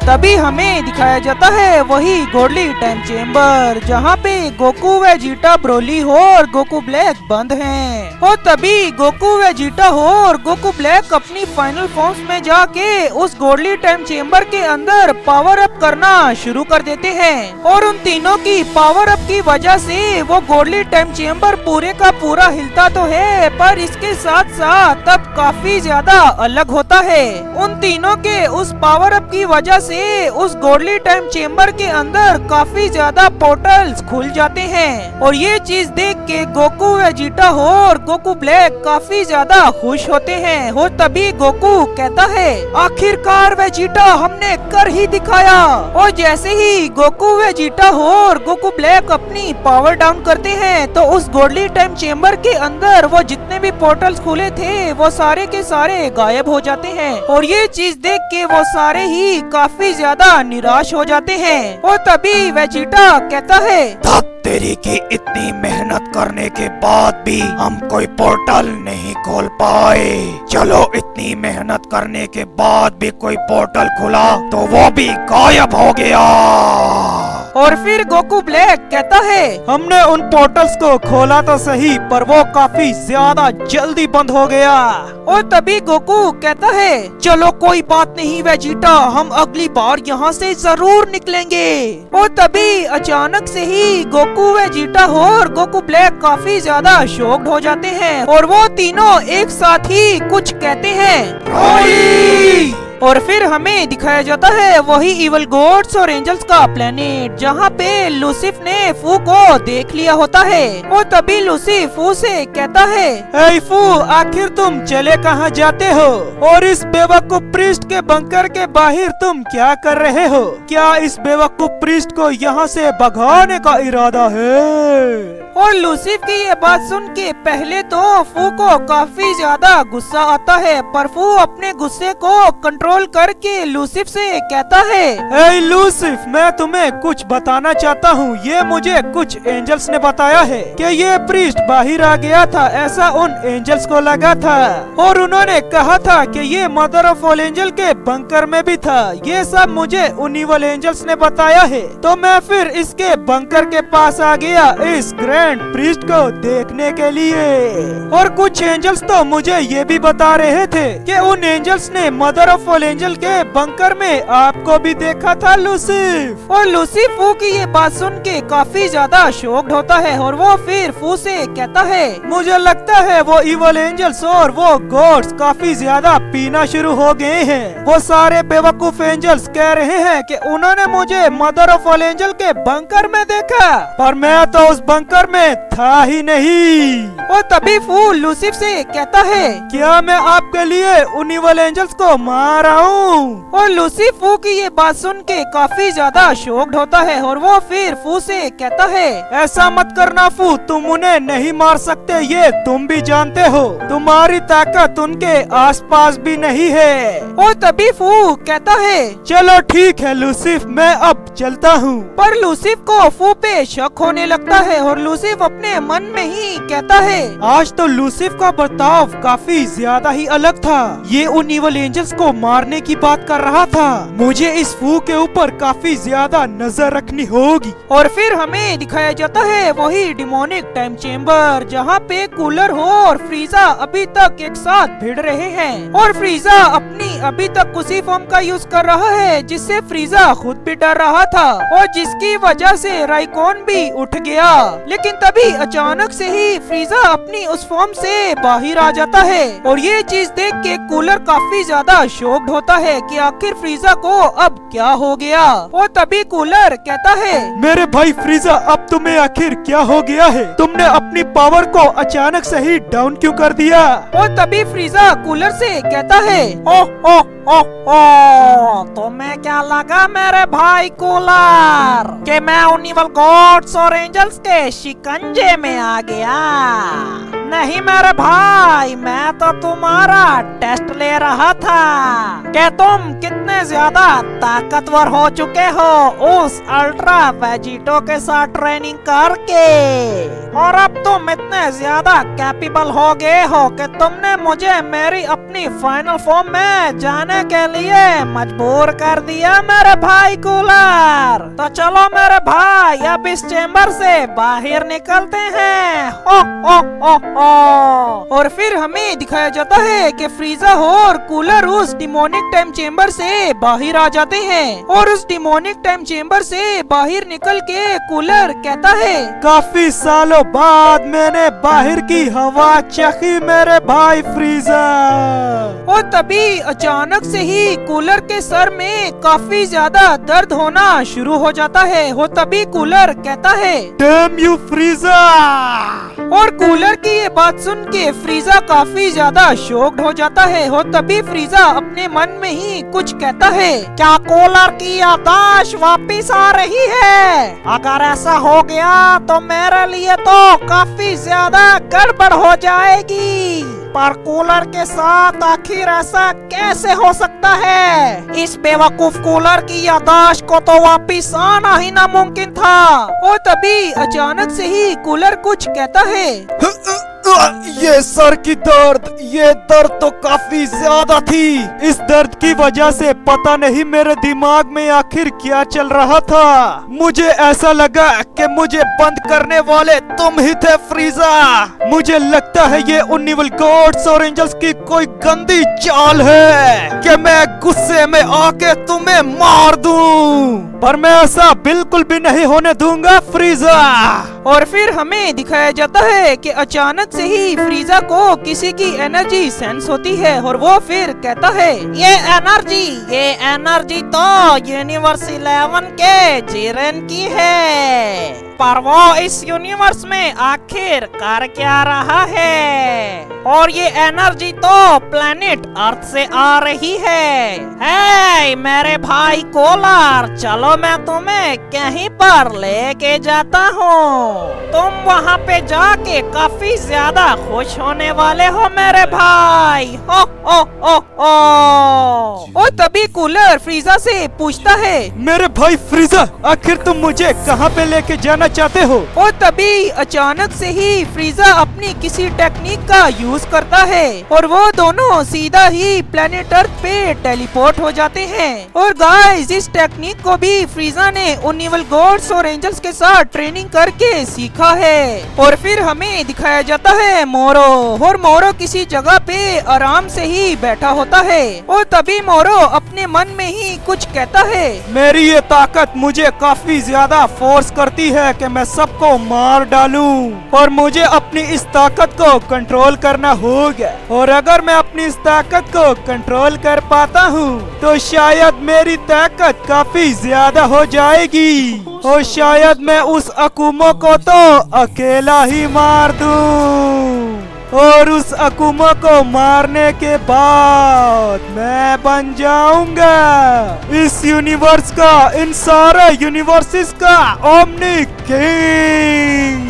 तभी हमें दिखाया जाता है वही गोल्डी टाइम चेम्बर, जहाँ पे गोकू वेजिटा ब्रोली हो और गोकू ब्लैक बंद हैं। और तभी गोकू वेजिटा हो और गोकू ब्लैक अपनी फाइनल फॉर्म्स में जाके उस गोल्डी टाइम चेम्बर के अंदर पावर अप करना शुरू कर देते हैं। और उन तीनों की पावर अप की वजह से वो गोल्डी टाइम चेम्बर पूरे का पूरा हिलता तो है, पर इसके साथ साथ तब काफी ज्यादा अलग होता है। उन तीनों के उस पावर अप की वजह से उस गोल्डी टाइम चेम्बर के अंदर काफी ज्यादा पोर्टल्स खुल जाते हैं। और ये चीज देख के गोकू वेजिटा हो और गोकू ब्लैक काफी ज्यादा खुश होते हैं। और तभी गोकू कहता है, आखिरकार वेजिटा हमने कर ही दिखाया। और जैसे ही गोकू वेजिटा हो और गोकू ब्लैक अपनी पावर डाउन करते हैं तो उस गोल्डी टाइम चेम्बर के अंदर वो जितने भी पोर्टल्स खुले थे वो सारे के सारे गायब हो जाते हैं। और ये चीज देख के वो सारे ही काफी ज्यादा निराश हो जाते हैं। और तभी वेजिटा कहता है, तेरी की इतनी मेहनत करने के बाद भी हम कोई पोर्टल नहीं खोल पाए। चलो इतनी मेहनत करने के बाद भी कोई पोर्टल खुला तो वो भी गायब हो गया। और फिर गोकू ब्लैक कहता है, हमने उन पोर्टल्स को खोला तो सही पर वो काफी ज्यादा जल्दी बंद हो गया। और तभी गोकू कहता है, चलो कोई बात नहीं वेजिटा, हम अगली बार यहाँ से जरूर निकलेंगे। और तभी अचानक से ही गोकू वेजिटा हो और गोकू ब्लैक काफी ज्यादा शॉक्ड हो जाते हैं और वो तीनों एक साथ ही कुछ कहते हैं। और फिर हमें दिखाया जाता है वही इवल गॉड्स और एंजल्स का प्लेनेट, जहाँ पे लूसिफ ने फू को देख लिया होता है। और तभी लूसिफ फू से कहता है, हे फू, आखिर तुम चले कहाँ जाते हो और इस बेवकूफ प्रीस्ट के बंकर के बाहर तुम क्या कर रहे हो? क्या इस बेवकूफ प्रीस्ट को यहाँ से भगाने का इरादा है? और लूसिफ की ये बात सुन के पहले तो फू को काफी ज्यादा गुस्सा आता है, पर फू अपने गुस्से को कंट्रोल करके लूसिफ से कहता है, हे लूसिफ, मैं तुम्हें कुछ बताना चाहता हूँ। ये मुझे कुछ एंजल्स ने बताया है कि ये प्रीस्ट बाहर आ गया था, ऐसा उन एंजल्स को लगा था। और उन्होंने कहा था कि ये मदर ऑफ ऑल एंजल के बंकर में भी था। ये सब मुझे उन इवल एंजल्स ने बताया है। तो मैं फिर इसके बंकर के पास आ गया इस ग्रैंड प्रीस्ट को देखने के लिए। और कुछ एंजल्स तो मुझे ये भी बता रहे थे कि उन एंजल्स ने मदर ऑफ ऑल एंजल के बंकर में आपको भी देखा था लूसिफ। और लूसिफ फू की ये बात सुन के काफी ज्यादा शॉक्ड होता है और वो फिर फू से कहता है, मुझे लगता है वो इवल एंजल्स और वो गॉड्स काफी ज्यादा पीना शुरू हो गए हैं। वो सारे बेवकूफ एंजल्स कह रहे हैं कि उन्होंने मुझे मदर ऑफ ऑल एंजल के बंकर में देखा, पर मैं तो उस बंकर में था ही नहीं। और तभी फू लूसिफ से कहता है, क्या मैं आपके लिए उन इवल एंजल्स को मार हूँ? और लूसिफ फू की ये बात सुन के काफी ज्यादा शॉक्ड होता है और वो फिर फू से कहता है, ऐसा मत करना फू, तुम उन्हें नहीं मार सकते, ये तुम भी जानते हो। तुम्हारी ताकत उनके आसपास भी नहीं है। और तभी फू कहता है, चलो ठीक है लूसिफ, मैं अब चलता हूँ। पर लूसिफ को फू पे शक होने लगता है और लूसिफ अपने मन में ही कहता है, आज तो लूसिफ का बर्ताव काफी ज्यादा ही अलग था। ये उन इवल एंजल्स को मारने की बात कर रहा था। मुझे इस फू के ऊपर काफी ज्यादा नजर रखनी होगी। और फिर हमें दिखाया जाता है वही डिमोनिक टाइम चेम्बर, जहाँ पे कूलर हो और फ्रीजा अभी तक एक साथ भिड़ रहे हैं। और फ्रीजा अपनी अभी तक उसी फॉर्म का यूज कर रहा है जिससे फ्रीजा खुद भी डर रहा था और जिसकी वजह से राइकॉन भी उठ गया। लेकिन तभी अचानक से ही फ्रीजा अपनी उस फॉर्म से बाहर आ जाता है और ये चीज देख के कूलर काफी ज्यादा शॉक्ड होता है कि आखिर फ्रीजा को अब क्या हो गया। और तभी कूलर कहता है, मेरे भाई फ्रीजा, अब तुम्हें आखिर क्या हो गया है? तुमने अपनी पावर को अचानक से ही डाउन क्यों कर दिया? और तभी फ्रीजा कूलर से कहता है, ओह ओह ओह ओह, तुम्हें क्या लगा मेरे भाई कूलर कि मैं उन इवल गॉड्स और एंजल्स के शिकंजे में आ गया? नहीं मेरे भाई, मैं तो तुम्हारा टेस्ट ले रहा था कि तुम कितने ज्यादा ताकतवर हो चुके हो उस अल्ट्रा वेजिटो के साथ ट्रेनिंग करके, और अब तुम इतने ज्यादा कैपेबल हो गए हो कि तुमने मुझे मेरी अपनी फाइनल फॉर्म में जाने के लिए मजबूर कर दिया मेरे भाई कूलर। तो चलो मेरे भाई, अब इस चेम्बर से बाहर निकलते हैं। हो हो हो। और फिर हमें दिखाया जाता है कि फ्रीजा और कूलर उस डिमोनिक टाइम चेम्बर से बाहर आ जाते हैं, और उस डिमोनिक टाइम चेम्बर से बाहर निकल के कूलर कहता है, काफी सालों बाद मैंने बाहर की हवा चखी मेरे भाई फ्रीजा। और तभी अचानक से ही कूलर के सर में काफी ज्यादा दर्द होना शुरू हो जाता है। और तभी कूलर कहता है, डैम यू फ्रीजा। और कूलर की ये बात सुन के फ्रीजा काफी ज्यादा शॉक्ड हो जाता है। और तभी फ्रीजा अपने मन में ही कुछ कहता है, क्या कूलर की याददाश्त वापिस आ रही है? अगर ऐसा हो गया तो मेरे लिए तो काफी ज्यादा गड़बड़ हो जाएगी। पर कूलर के साथ आखिर ऐसा कैसे हो सकता है? इस बेवकूफ कूलर की याददाश्त को तो वापिस आना ही नामुमकिन था। और तभी अचानक से ही कूलर कुछ कहता है, ये सर की दर्द, ये दर्द तो काफी ज्यादा थी। इस दर्द की वजह से पता नहीं मेरे दिमाग में आखिर क्या चल रहा था। मुझे ऐसा लगा कि मुझे बंद करने वाले तुम ही थे फ्रीजा। मुझे लगता है ये उन इविल गॉड्स और एंजल्स की कोई गंदी चाल है कि मैं गुस्से में आके तुम्हें मार दूं, पर मैं ऐसा बिल्कुल भी नहीं होने दूंगा फ्रीजा। और फिर हमें दिखाया जाता है कि अचानक से ही फ्रीजा को किसी की एनर्जी सेंस होती है, और वो फिर कहता है, ये एनर्जी तो यूनिवर्स 11 के जिरेन की है, पर वो इस यूनिवर्स में आखिर कर क्या रहा है? और ये एनर्जी तो प्लेनेट अर्थ से आ रही है। हे मेरे भाई कोलर, चलो मैं तुम्हें कहीं पर लेके जाता हूँ। तुम वहाँ पे जाके काफी ज्यादा खुश होने वाले हो मेरे भाई। हो हो हो हो। और तभी कूलर फ्रीजा से पूछता है, मेरे भाई फ्रीजा, आखिर तुम मुझे कहाँ पे लेके जाना चाहते हो? और तभी अचानक से ही फ्रीजा अपनी किसी टेक्निक का यूज करता है, और वो दोनों सीधा ही प्लेनेट अर्थ पे टेलीपोर्ट हो जाते हैं। और गाइस, इस टेक्निक को भी फ्रीजा ने उन इविल गॉड्स और एंजल्स के साथ ट्रेनिंग करके सीखा है। और फिर हमें दिखाया जाता है मोरो, और मोरो किसी जगह पे आराम से ही बैठा होता है। और तभी मोरो अपने मन में ही कुछ कहता है, मेरी ये ताकत मुझे काफी ज्यादा फोर्स करती है कि मैं सबको मार डालूं, और मुझे अपनी इस ताकत को कंट्रोल करना होगा। और अगर मैं अपनी इस ताकत को कंट्रोल कर पाता हूँ तो शायद मेरी ताकत काफी ज्यादा हो जाएगी, और शायद मैं उस अकुमो को तो अकेला ही मार दूं। और उस अकुमा को मारने के बाद मैं बन जाऊंगा इस यूनिवर्स का, इन सारे यूनिवर्सेस का ओमनी किंग।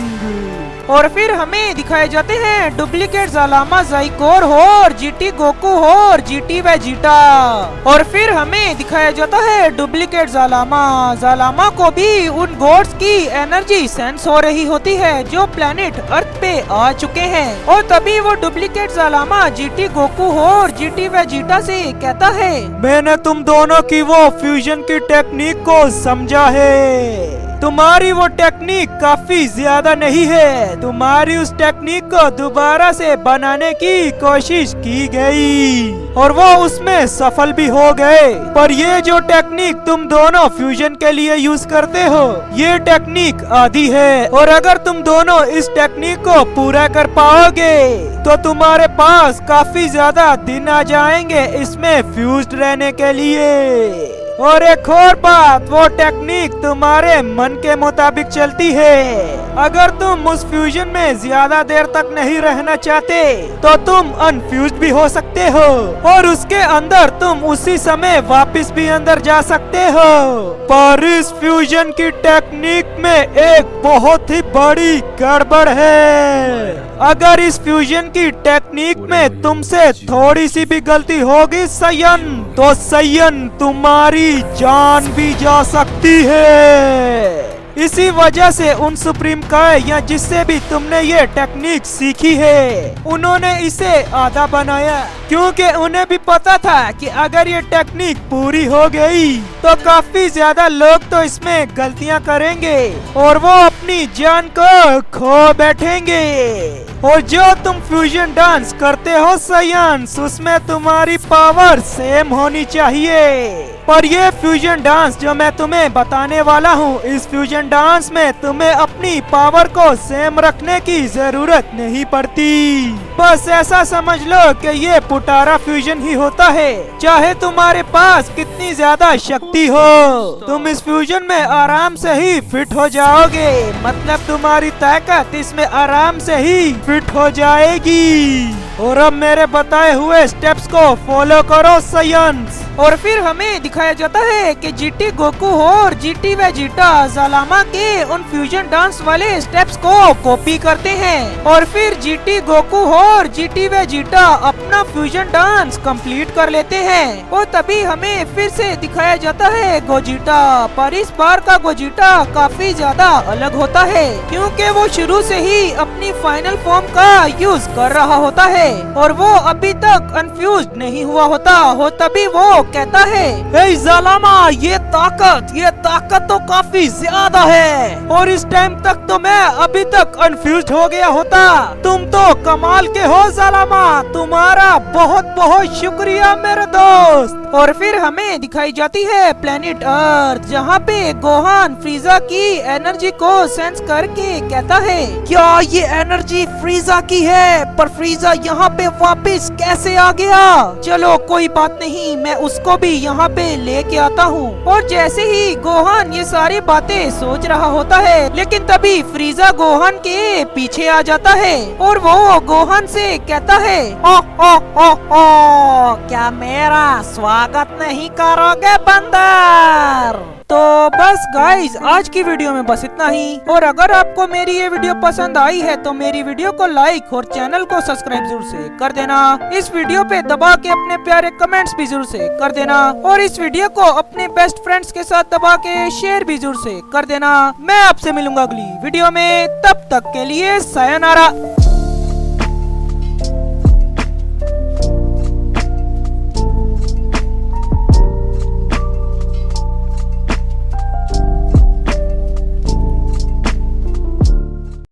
और फिर हमें दिखाए जाते हैं डुप्लीकेट जालामा जाइकोर और जीटी गोकू और जीटी वेजिटा। और फिर हमें दिखाया जाता है डुप्लीकेट जालामा को भी उन गॉड्स की एनर्जी सेंस हो रही होती है जो प्लेनेट अर्थ पे आ चुके हैं। और तभी वो डुप्लीकेट जालामा जीटी गोकू और जीटी वेजिटा से कहता है, मैंने तुम दोनों की वो फ्यूजन की टेक्निक को समझा है। तुम्हारी वो टेक्निक काफी ज्यादा नहीं है। तुम्हारी उस टेक्निक को दोबारा से बनाने की कोशिश की गई और वो उसमें सफल भी हो गए। पर ये जो टेक्निक तुम दोनों फ्यूजन के लिए यूज करते हो, ये टेक्निक आधी है। और अगर तुम दोनों इस टेक्निक को पूरा कर पाओगे तो तुम्हारे पास काफी ज्यादा दिन आ जाएंगे इसमें फ्यूज्ड रहने के लिए। और एक और बात, वो टेक्निक तुम्हारे मन के मुताबिक चलती है। अगर तुम उस फ्यूजन में ज्यादा देर तक नहीं रहना चाहते तो तुम अनफ्यूज्ड भी हो सकते हो और उसके अंदर तुम उसी समय वापस भी अंदर जा सकते हो। पर इस फ्यूजन की टेक्निक में एक बहुत ही बड़ी गड़बड़ है। अगर इस फ्यूजन की टेक्निक में तुमसे थोड़ी सी भी गलती होगी सयन, तो सयन तुम्हारी जान भी जा सकती है। इसी वजह से उन सुप्रीम काय या जिससे भी तुमने ये टेक्निक सीखी है, उन्होंने इसे आधा बनाया, क्योंकि उन्हें भी पता था कि अगर ये टेक्निक पूरी हो गई तो काफी ज्यादा लोग तो इसमें गलतियां करेंगे और वो अपनी जान को खो बैठेंगे। और जो तुम फ्यूजन डांस करते हो साइंस, उसमें तुम्हारी पावर सेम होनी चाहिए। पर ये फ्यूजन डांस जो मैं तुम्हें बताने वाला हूँ, इस फ्यूजन डांस में तुम्हें अपनी पावर को सेम रखने की जरूरत नहीं पड़ती। बस ऐसा समझ लो कि ये पुटारा फ्यूजन ही होता है। चाहे तुम्हारे पास कितनी ज्यादा शक्ति हो, तुम इस फ्यूजन में आराम से ही फिट हो जाओगे। मतलब तुम्हारी ताकत इसमें आराम से ही फिट हो जाएगी। और अब मेरे बताए हुए स्टेप्स को फॉलो करो साइंस। और फिर हमें दिखाया जाता है कि जीटी गोकू और जीटी वेजिटा जालामा के उन फ्यूजन डांस वाले स्टेप्स को कॉपी करते हैं। और फिर जीटी गोकू और जीटी वेजिटा अपना फ्यूजन डांस कंप्लीट कर लेते हैं। और तभी हमें फिर से दिखाया जाता है गोजिटा। पर इस बार का गोजिटा काफी ज्यादा अलग होता है, क्योंकि वो शुरू से ही अपनी फाइनल फॉर्म का यूज कर रहा होता है और वो अभी तक कंफ्यूज नहीं हुआ होता हो। तभी वो कहता है, हे जालामा, ये ताकत तो काफी ज्यादा है और इस टाइम तक तो मैं अभी तक कंफ्यूज हो गया होता। तुम तो कमाल के हो जालामा, तुम्हारा बहुत बहुत शुक्रिया मेरे दोस्त। और फिर हमें दिखाई जाती है प्लेनेट अर्थ, जहाँ पे गोहान फ्रीजा की एनर्जी को सेंस करके कहता है, क्या ये एनर्जी फ्रीजा की है? पर फ्रीजा यहाँ पे वापस कैसे आ गया? चलो कोई बात नहीं, मैं उसको भी यहाँ पे लेके आता हूँ। और जैसे ही गोहान ये सारी बातें सोच रहा होता है, लेकिन तभी फ्रीजा गोहान के पीछे आ जाता है और वो गोहान से कहता है, ओ, क्या मेरा स्वागत नहीं करोगे बंदर? तो बस गाइज, आज की वीडियो में बस इतना ही। और अगर आपको मेरी ये वीडियो पसंद आई है तो मेरी वीडियो को लाइक और चैनल को सब्सक्राइब जरूर से कर देना। इस वीडियो पे दबा के अपने प्यारे कमेंट्स भी जरूर से कर देना और इस वीडियो को अपने बेस्ट फ्रेंड्स के साथ दबा के शेयर भी जरूर से कर देना। मैं आपसे मिलूंगा अगली वीडियो में, तब तक के लिए सायोनारा।